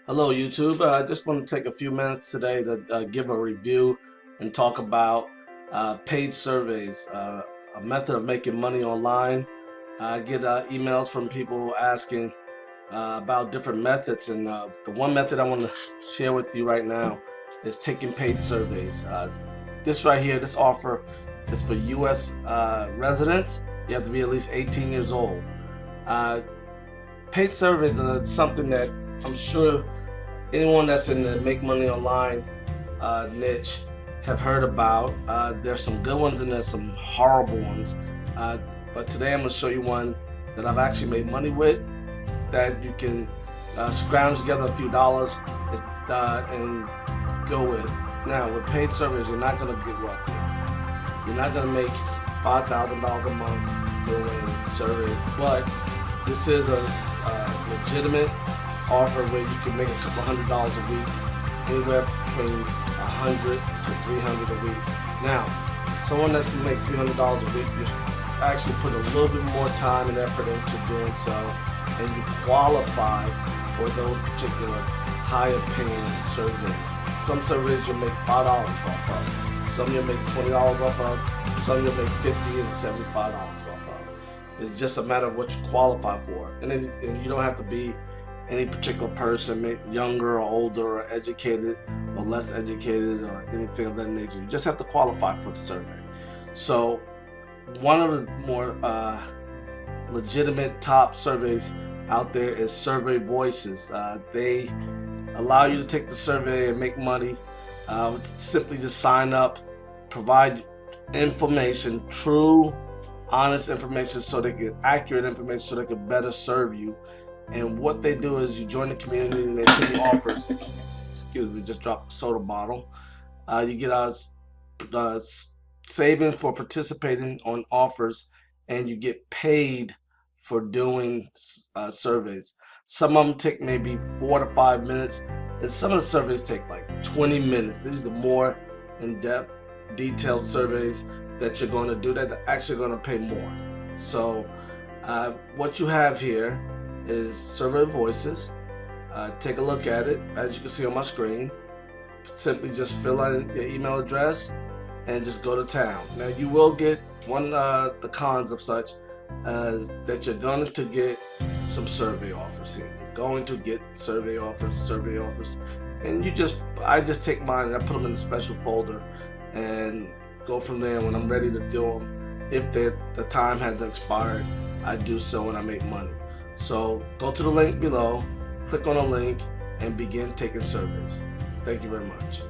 Hello, YouTube. I just want to take a few minutes today to give a review and talk about paid surveys, a method of making money online. I get emails from people asking about different methods, and the one method I want to share with you right now is taking paid surveys. This right here, this offer is for U.S. Residents. You have to be at least 18 years old. Uh, Paid surveys are something that I'm sure anyone that's in the make money online niche have heard about. There's some good ones and there's some horrible ones. Uh, but today I'm going to show you one that I've actually made money with, that you can scrounge together a few dollars and go with. Now, with paid surveys, you're not going to get wealthy. You're not going to make $5,000 a month doing surveys, but this is a legitimate offer where you can make a couple $100s a week, anywhere between 100 to 300 a week. Now, someone that's going to make $300 a week, you actually put a little bit more time and effort into doing so, and you qualify for those particular higher paying surveys. Some surveys you'll make $5 off of, some you'll make $20 off of, some you'll make $50 and $75 off of. It's just a matter of what you qualify for, and you don't have to be any particular person, younger or older or educated or less educated or anything of that nature. You just have to qualify for the survey. So one of the more legitimate top surveys out there is Survey Voices. They allow you to take the survey and make money. Simply just sign up, provide information, true, honest information, so they get accurate information, so they can better serve you. And what they do is you join the community and they send you offers. Excuse me, just dropped a soda bottle. You get savings for participating on offers, and you get paid for doing surveys. Some of them take maybe 4 to 5 minutes, and some of the surveys take like 20 minutes. These are the more in-depth, detailed surveys that you're going to do that are actually going to pay more. So what you have here is Survey Voices. Take a look at it. As you can see on my screen, simply just fill in your email address and just go to town. Now you will get the cons of such as that you're going to get some survey offers here. You're going to get survey offers, and I just take mine and I put them in a special folder and go from there. When I'm ready to do them, if the time hasn't expired, I do so and I make money. So go to the link below, click on the link, and begin taking surveys. Thank you very much.